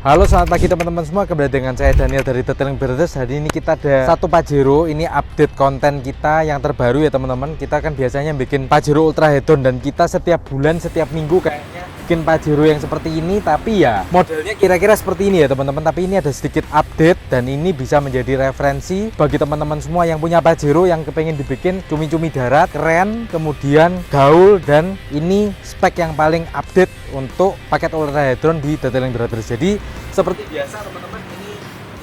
Halo, selamat pagi teman-teman semua. Kembali dengan saya Daniel dari Detailing Brothers. Hari ini kita ada satu Pajero. Ini update konten kita yang terbaru ya teman-teman. Kita kan biasanya bikin Pajero Ultra Hedon dan kita setiap bulan, setiap minggu kayaknya bikin Pajero yang seperti ini. Tapi ya modelnya kira-kira seperti ini ya teman-teman. Tapi ini ada sedikit update dan ini bisa menjadi referensi bagi teman-teman semua yang punya Pajero yang kepengen dibikin cumi-cumi darat, keren, kemudian gaul, dan ini spek yang paling update untuk paket Ultra Hedon di Detailing Brothers. Jadi seperti biasa teman-teman, ini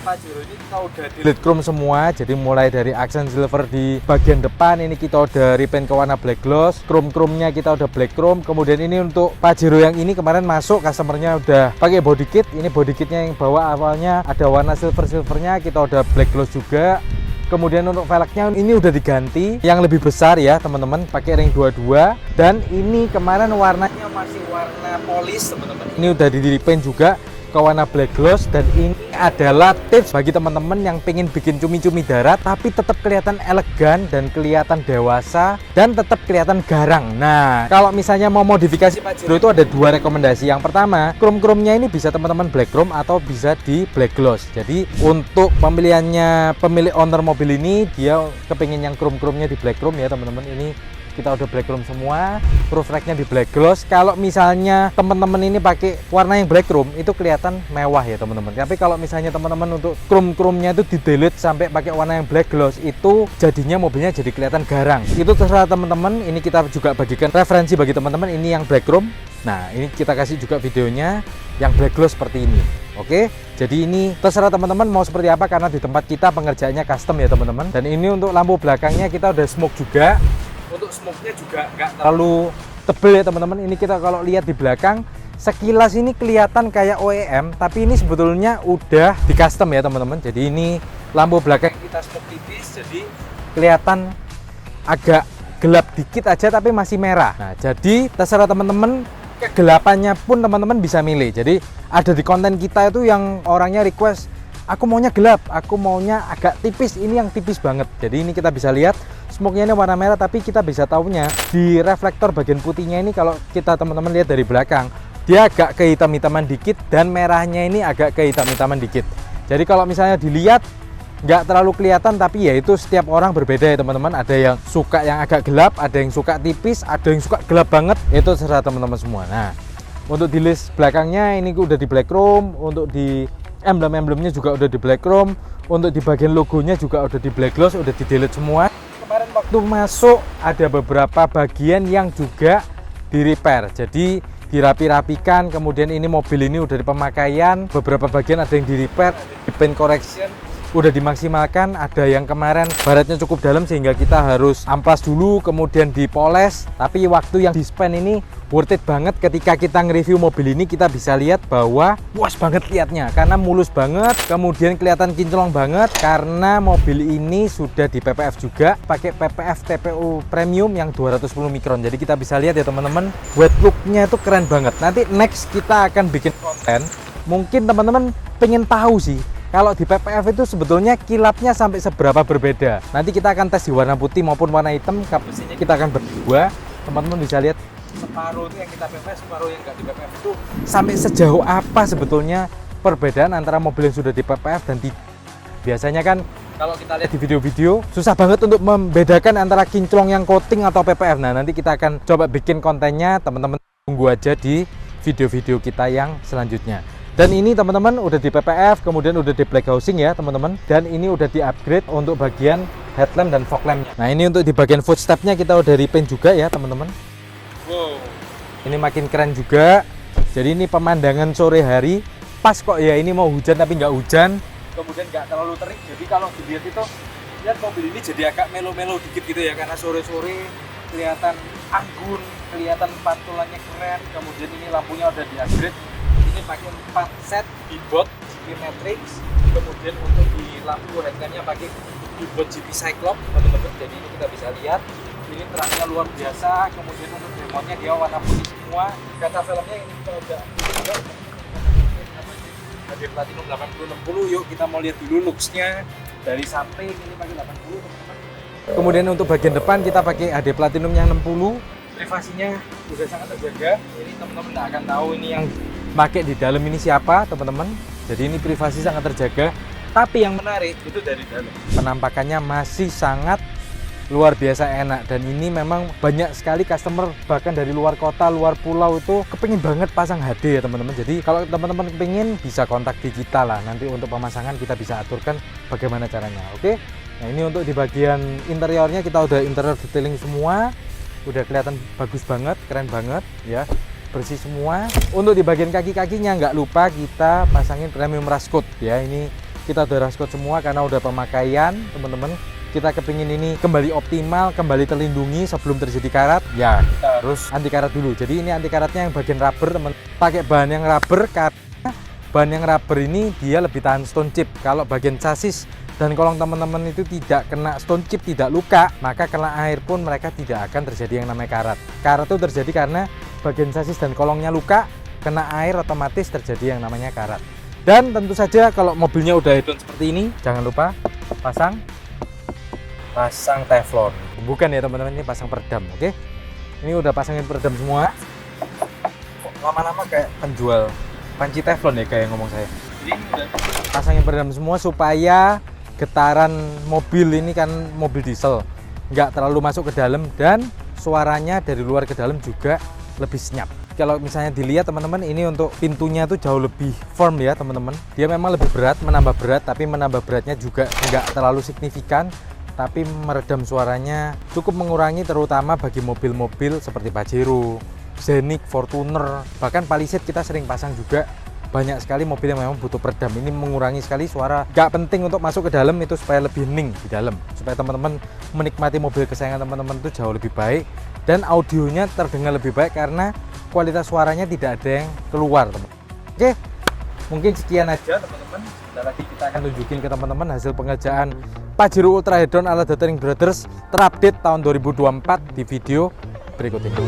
Pajero ini kita udah delete chrome semua. Jadi mulai dari aksen silver di bagian depan ini kita udah repaint ke warna black gloss, chrome-nya kita udah black chrome. Kemudian ini untuk Pajero yang ini kemarin masuk customernya udah pakai body kit. Ini body kitnya yang bawah awalnya ada warna silvernya, kita udah black gloss juga. Kemudian untuk velgnya ini udah diganti yang lebih besar ya teman-teman, pakai ring 22. Dan ini kemarin warnanya masih warna polis teman-teman. Ini udah di repaint juga ke warna black gloss. Dan ini adalah tips bagi teman-teman yang pengen bikin cumi-cumi darat tapi tetap kelihatan elegan dan kelihatan dewasa dan tetap kelihatan garang. Nah, kalau misalnya mau modifikasi Pajero itu ada dua rekomendasi. Yang pertama, chrome-nya ini bisa teman-teman black chrome atau bisa di black gloss. Jadi untuk pemilihannya pemilik owner mobil ini, dia kepingin yang chrome-nya di black chrome ya teman-teman. Ini kita udah black chrome semua, roof racknya di black gloss. Kalau misalnya teman-teman ini pakai warna yang black chrome itu kelihatan mewah ya teman-teman. Tapi kalau misalnya teman-teman untuk chrome-nya itu di delete sampai pakai warna yang black gloss, itu jadinya mobilnya jadi kelihatan garang. Itu terserah teman-teman. Ini kita juga bagikan referensi bagi teman-teman. Ini yang black chrome. Nah, ini kita kasih juga videonya yang black gloss seperti ini. Oke, jadi ini terserah teman-teman mau seperti apa, karena di tempat kita pengerjaannya custom ya teman-teman. Dan ini untuk lampu belakangnya kita udah smoke juga. Untuk smoke-nya juga nggak terlalu tebel ya teman-teman. Ini kita kalau lihat di belakang sekilas ini kelihatan kayak OEM, tapi ini sebetulnya udah di custom ya teman-teman. Jadi ini lampu belakang kita smoke tipis, jadi kelihatan agak gelap dikit aja tapi masih merah. Nah, jadi terserah teman-teman, kegelapannya pun teman-teman bisa milih. Jadi ada di konten kita itu yang orangnya request, aku maunya gelap, aku maunya agak tipis. Ini yang tipis banget. Jadi ini kita bisa lihat smoke-nya ini warna merah, tapi kita bisa tahunya di reflektor bagian putihnya ini. Kalau kita teman-teman lihat dari belakang, dia agak kehitam-hitaman dikit dan merahnya ini agak kehitam-hitaman dikit. Jadi kalau misalnya dilihat nggak terlalu kelihatan, tapi ya itu setiap orang berbeda ya teman-teman. Ada yang suka yang agak gelap, ada yang suka tipis, ada yang suka gelap banget. Itu terserah teman-teman semua. Nah, untuk di list belakangnya ini udah di black chrome, untuk di emblem-emblemnya juga udah di black chrome, untuk di bagian logonya juga udah di black gloss, udah di delete semua. Kemarin waktu masuk ada beberapa bagian yang juga di repair, jadi dirapi-rapikan. Kemudian ini mobil ini udah di pemakaian, beberapa bagian ada yang di repair, di paint correction udah dimaksimalkan. Ada yang kemarin baretnya cukup dalam sehingga kita harus amplas dulu, kemudian dipoles. Tapi waktu yang di spend ini worth it banget. Ketika kita nge-review mobil ini, kita bisa lihat bahwa puas banget liatnya karena mulus banget, kemudian kelihatan kinclong banget karena mobil ini sudah di PPF juga, pakai PPF TPU premium yang 210 mikron. Jadi kita bisa lihat ya teman-teman, wet looknya itu keren banget. Nanti next kita akan bikin konten, mungkin teman-teman pengen tahu sih kalau di PPF itu sebetulnya kilapnya sampai seberapa berbeda. Nanti kita akan tes di warna putih maupun warna hitam. Kap mesinnya kita akan berdua. Teman-teman bisa lihat separuh itu yang kita PPF, separuh yang nggak di PPF itu sampai sejauh apa sebetulnya perbedaan antara mobil yang sudah di PPF dan tidak. Biasanya kan kalau kita lihat di video-video susah banget untuk membedakan antara kinclong yang coating atau PPF. Nah, nanti kita akan coba bikin kontennya, teman-teman tunggu aja di video-video kita yang selanjutnya. Dan ini teman-teman udah di PPF, kemudian udah di black housing ya teman-teman. Dan ini udah di upgrade untuk bagian headlamp dan fog lamp. Nah, ini untuk di bagian footstepnya kita udah repaint juga ya teman-teman. Wow, ini makin keren juga. Jadi ini pemandangan sore hari pas kok ya, ini mau hujan tapi nggak hujan, kemudian nggak terlalu terik. Jadi kalau dilihat itu, lihat mobil ini jadi agak melo-melo dikit gitu ya, karena sore-sore kelihatan anggun, kelihatan pantulannya keren. Kemudian ini lampunya udah di upgrade. Ini pakai 4 set dibot Matrix. Kemudian untuk di lampu headlampnya pakai dibot GP Cyclops teman-teman. Jadi ini kita bisa lihat ini terangnya luar biasa. Kemudian untuk remote-nya dia warna putih semua. Kaca filmnya ini kita udah HD Platinum 8060. Yuk kita mau lihat dulu looks-nya dari samping. Ini pakai 80 teman-teman. Kemudian untuk bagian depan kita pakai HD Platinum yang 60. Privasinya udah sangat terjaga. Ini teman-teman nggak akan tahu ini yang pakai di dalam ini siapa teman-teman. Jadi ini privasi sangat terjaga. Tapi yang menarik itu dari dalam, penampakannya masih sangat luar biasa enak. Dan ini memang banyak sekali customer bahkan dari luar kota, luar pulau itu kepingin banget pasang HD ya teman-teman. Jadi kalau teman-teman kepingin bisa kontak di kita lah, nanti untuk pemasangan kita bisa aturkan bagaimana caranya. Oke. Nah ini untuk di bagian interiornya kita udah interior detailing semua, udah kelihatan bagus banget, keren banget ya, bersih semua. Untuk di bagian kaki-kakinya nggak lupa kita pasangin premium rust coat ya. Ini kita udah rust coat semua karena udah pemakaian teman-teman. Kita kepingin ini kembali optimal, kembali terlindungi sebelum terjadi karat ya, kita harus anti karat dulu. Jadi ini anti karatnya yang bagian rubber teman, pakai bahan yang rubber karena bahan yang rubber ini dia lebih tahan stone chip. Kalau bagian chassis dan kolong teman-teman itu tidak kena stone chip, tidak luka, maka kena air pun mereka tidak akan terjadi yang namanya karat. Karat itu terjadi karena bagian chassis dan kolongnya luka, kena air otomatis terjadi yang namanya karat. Dan tentu saja kalau mobilnya udah hedon seperti ini, jangan lupa pasang teflon. Bukan ya teman-teman, ini pasang peredam. Oke. Ini udah pasangin peredam semua. Kok lama-lama kayak penjual panci teflon ya kayak ngomong saya. Jadi ini udah pasangin peredam semua supaya getaran mobil ini kan mobil diesel nggak terlalu masuk ke dalam dan suaranya dari luar ke dalam juga lebih senyap. Kalau misalnya dilihat teman-teman, ini untuk pintunya tuh jauh lebih firm ya teman-teman. Dia memang lebih berat, menambah berat, tapi menambah beratnya juga nggak terlalu signifikan, tapi meredam suaranya cukup mengurangi, terutama bagi mobil-mobil seperti Pajero, Scenic, Fortuner, bahkan Palisade kita sering pasang juga. Banyak sekali mobil yang memang butuh peredam. Ini mengurangi sekali suara. Gak penting untuk masuk ke dalam itu supaya lebih hening di dalam, supaya teman-teman menikmati mobil kesayangan teman-teman itu jauh lebih baik dan audionya terdengar lebih baik karena kualitas suaranya tidak ada yang keluar teman. Oke, mungkin sekian aja teman-teman. Sebentar lagi kita akan tunjukin ke teman-teman hasil pengerjaan Pajero Ultra Hedon ala Detailing Brothers terupdate tahun 2024 di video berikut ini.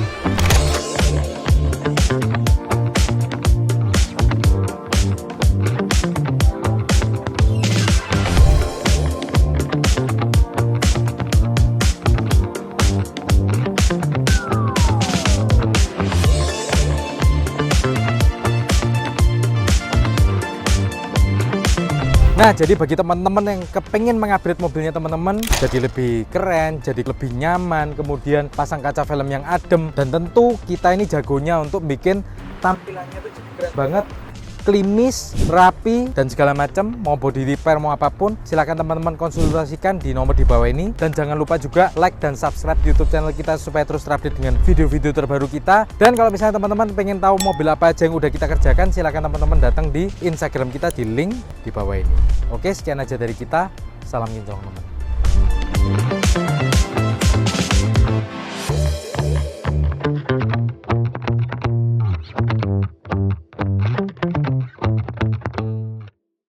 Nah, jadi bagi teman-teman yang kepengen mengupgrade mobilnya teman-teman jadi lebih keren, jadi lebih nyaman, kemudian pasang kaca film yang adem, dan tentu kita ini jagonya untuk bikin tampilannya tuh jadi keren banget, klimis, rapi, dan segala macam. Mau body repair mau apapun, silahkan teman-teman konsultasikan di nomor di bawah ini. Dan jangan lupa juga like dan subscribe YouTube channel kita supaya terus terupdate dengan video-video terbaru kita. Dan kalau misalnya teman-teman pengen tahu mobil apa aja yang udah kita kerjakan, silahkan teman-teman datang di Instagram kita di link di bawah ini. Oke, sekian aja dari kita. Salam kinclong teman.